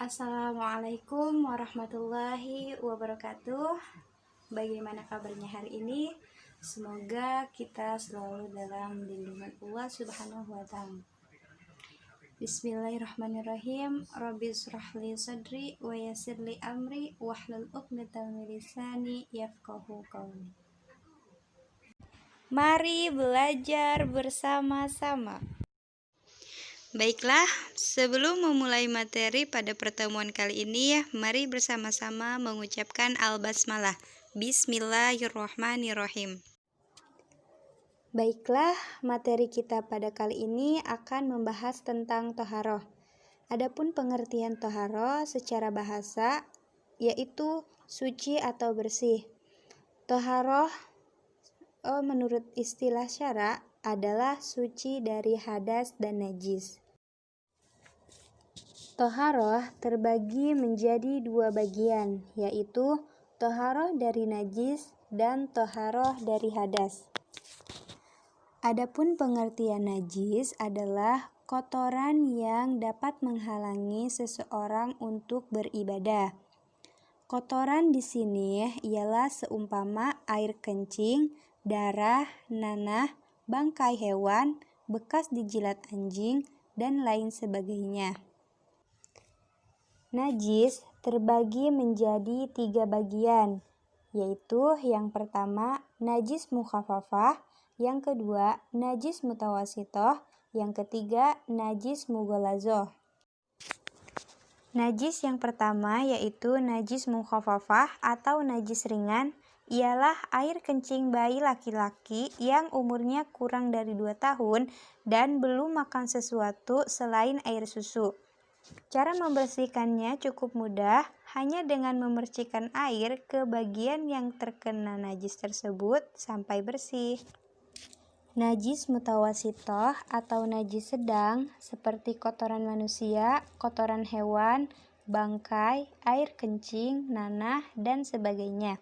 Assalamualaikum warahmatullahi wabarakatuh. Bagaimana kabarnya hari ini? Semoga kita selalu dalam lindungan Allah Subhanahu wa Ta'ala. Bismillahirrahmanirrahim. Rabbi shrahli sadri wa yassirli amri wahlul 'uqdatam min lisani yafqahu qawli. Mari belajar bersama-sama. Baiklah, sebelum memulai materi pada pertemuan kali ini, mari bersama-sama mengucapkan al-basmalah. Bismillahirrahmanirrahim. Baiklah, materi kita pada kali ini akan membahas tentang toharoh. Adapun pengertian toharoh secara bahasa, yaitu suci atau bersih. Toharoh menurut istilah syara adalah suci dari hadas dan najis. Toharoh terbagi menjadi dua bagian, yaitu toharoh dari najis dan toharoh dari hadas. Adapun pengertian najis adalah kotoran yang dapat menghalangi seseorang untuk beribadah. Kotoran di sini ialah seumpama air kencing, darah, nanah, bangkai hewan, bekas dijilat anjing, dan lain sebagainya. Najis terbagi menjadi 3 bagian, yaitu yang pertama najis mukhafafah, yang kedua najis mutawasitoh, yang ketiga najis mughallazoh. Najis yang pertama yaitu najis mukhafafah atau najis ringan, ialah air kencing bayi laki-laki yang umurnya kurang dari 2 tahun dan belum makan sesuatu selain air susu. Cara membersihkannya cukup mudah, hanya dengan memercikkan air ke bagian yang terkena najis tersebut sampai bersih. Najis mutawasitoh atau najis sedang seperti kotoran manusia, kotoran hewan, bangkai, air kencing, nanah, dan sebagainya.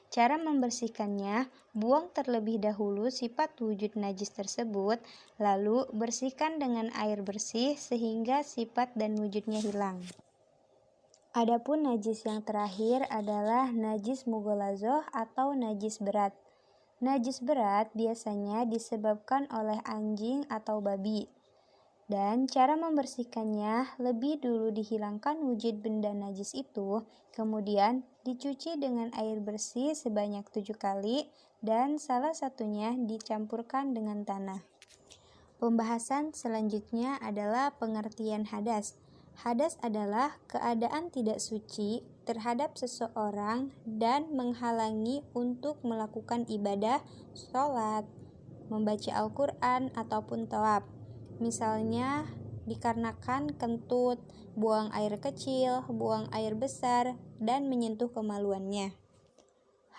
Cara membersihkannya, buang terlebih dahulu sifat wujud najis tersebut, lalu bersihkan dengan air bersih sehingga sifat dan wujudnya hilang. Adapun najis yang terakhir adalah najis mughallazoh atau najis berat. Najis berat biasanya disebabkan oleh anjing atau babi. Dan cara membersihkannya, lebih dulu dihilangkan wujud benda najis itu, kemudian dicuci dengan air bersih sebanyak 7 kali, dan salah satunya dicampurkan dengan tanah. Pembahasan selanjutnya adalah pengertian hadas. Hadas adalah keadaan tidak suci terhadap seseorang dan menghalangi untuk melakukan ibadah, sholat, membaca Al-Quran, ataupun tawaf. Misalnya dikarenakan kentut, buang air kecil, buang air besar, dan menyentuh kemaluannya.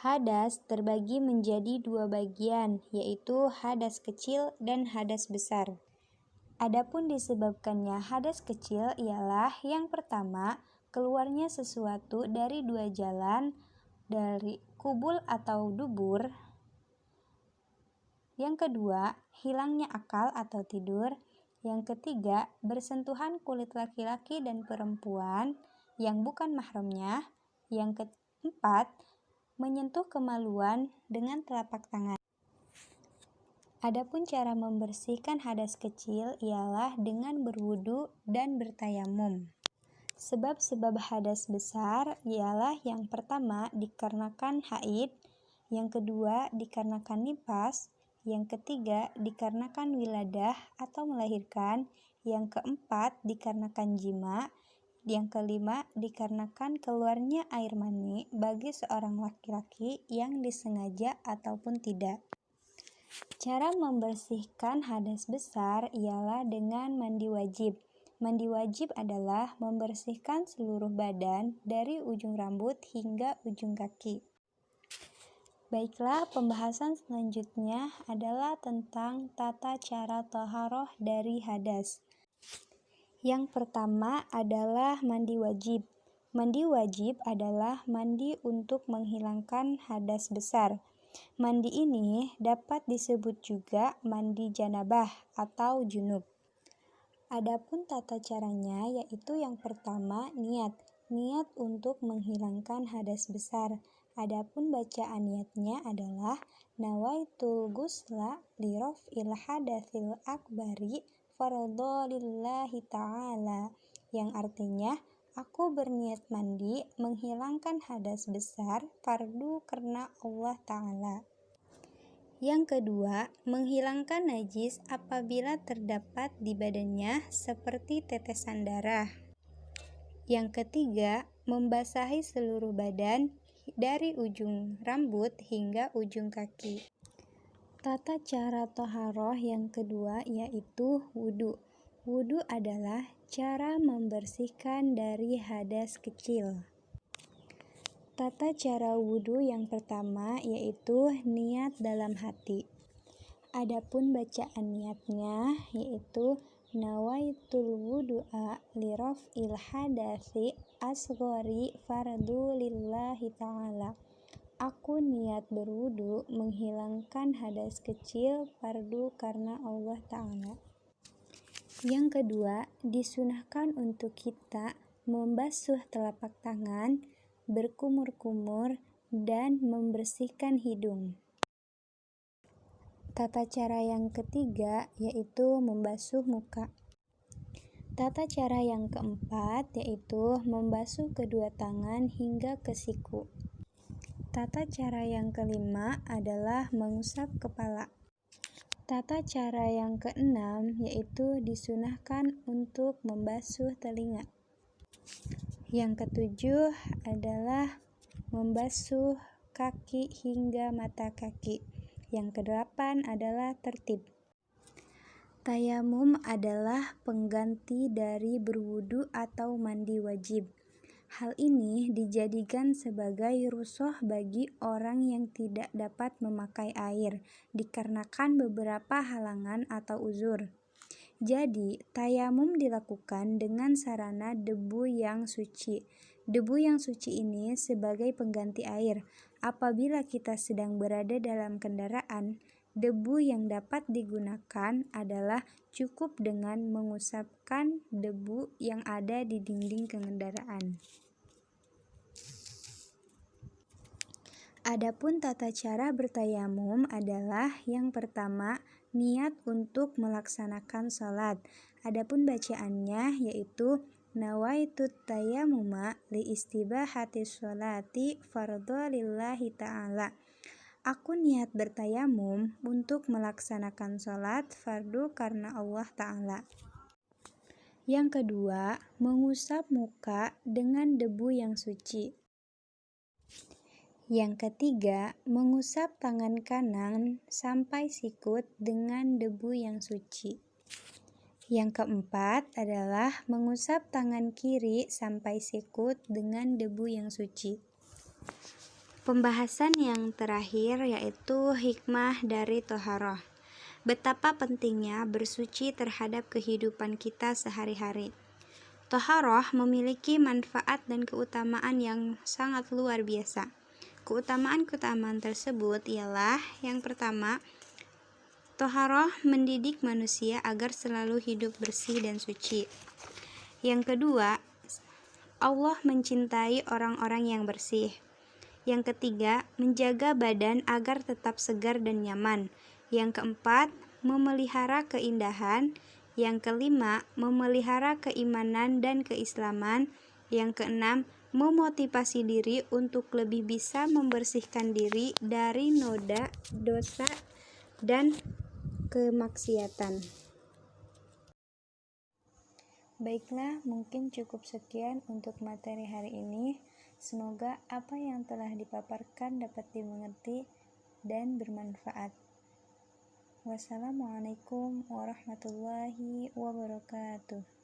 Hadas terbagi menjadi 2 bagian, yaitu hadas kecil dan hadas besar. Adapun disebabkannya hadas kecil ialah yang pertama, keluarnya sesuatu dari 2 jalan, dari kubul atau dubur. Yang kedua, hilangnya akal atau tidur. Yang ketiga, bersentuhan kulit laki-laki dan perempuan yang bukan mahramnya. Yang keempat, menyentuh kemaluan dengan telapak tangan. Adapun cara membersihkan hadas kecil ialah dengan berwudu dan bertayamum. Sebab-sebab hadas besar ialah yang pertama dikarenakan haid, yang kedua dikarenakan nifas, yang ketiga dikarenakan wiladah atau melahirkan, yang keempat dikarenakan jima, yang kelima dikarenakan keluarnya air mani bagi seorang laki-laki yang disengaja ataupun tidak. Cara membersihkan hadas besar ialah dengan mandi wajib. Mandi wajib adalah membersihkan seluruh badan dari ujung rambut hingga ujung kaki. Baiklah, pembahasan selanjutnya adalah tentang tata cara taharah dari hadas. Yang pertama adalah mandi wajib. Mandi wajib adalah mandi untuk menghilangkan hadas besar. Mandi ini dapat disebut juga mandi janabah atau junub. Adapun tata caranya yaitu yang pertama niat untuk menghilangkan hadas besar. Adapun bacaan niatnya adalah nawaitul ghusla li raf'il hadatsil akbari fardhu lillahi ta'ala, yang artinya aku berniat mandi menghilangkan hadas besar fardu karena Allah Ta'ala. Yang kedua, menghilangkan najis apabila terdapat di badannya seperti tetesan darah. Yang ketiga, membasahi seluruh badan dari ujung rambut hingga ujung kaki. Tata cara toharoh yang kedua yaitu wudu. Wudu adalah cara membersihkan dari hadas kecil. Tata cara wudu yang pertama yaitu niat dalam hati. Adapun bacaan niatnya yaitu nawaitul wudu'a li raf'il hadasi asghari fardu lillahi ta'ala. Aku niat berwudu menghilangkan hadas kecil fardu karena Allah Ta'ala. Yang kedua, disunahkan untuk kita membasuh telapak tangan, berkumur-kumur, dan membersihkan hidung. Tata cara yang ketiga yaitu membasuh muka. Tata cara yang keempat yaitu membasuh kedua tangan hingga ke siku. Tata cara yang kelima adalah mengusap kepala. Tata cara yang keenam yaitu disunahkan untuk membasuh telinga. Yang ketujuh adalah membasuh kaki hingga mata kaki. Yang kedelapan adalah tertib. Tayamum adalah pengganti dari berwudu atau mandi wajib. Hal ini dijadikan sebagai rukhsah bagi orang yang tidak dapat memakai air dikarenakan beberapa halangan atau uzur. Jadi, tayamum dilakukan dengan sarana debu yang suci. Debu yang suci ini sebagai pengganti air. Apabila kita sedang berada dalam kendaraan, debu yang dapat digunakan adalah cukup dengan mengusapkan debu yang ada di dinding kendaraan. Adapun tata cara bertayamum adalah yang pertama, niat untuk melaksanakan salat. Adapun bacaannya yaitu nawaitut tayammuma li istibahati sholati fardhu lillahi ta'ala. Aku niat bertayamum untuk melaksanakan salat fardu karena Allah Ta'ala. Yang kedua, mengusap muka dengan debu yang suci. Yang ketiga, mengusap tangan kanan sampai sikut dengan debu yang suci. Yang keempat adalah mengusap tangan kiri sampai sikut dengan debu yang suci. Pembahasan yang terakhir yaitu hikmah dari toharoh. Betapa pentingnya bersuci terhadap kehidupan kita sehari-hari. Toharoh memiliki manfaat dan keutamaan yang sangat luar biasa. Keutamaan-keutamaan tersebut ialah yang pertama, toharoh mendidik manusia agar selalu hidup bersih dan suci. Yang kedua, Allah mencintai orang-orang yang bersih. Yang ketiga, menjaga badan agar tetap segar dan nyaman. Yang keempat, memelihara keindahan. Yang kelima, memelihara keimanan dan keislaman. Yang keenam, memotivasi diri untuk lebih bisa membersihkan diri dari noda, dosa, dan kemaksiatan. Baiklah, mungkin cukup sekian untuk materi hari ini. Semoga apa yang telah dipaparkan dapat dimengerti dan bermanfaat. Wassalamualaikum warahmatullahi wabarakatuh.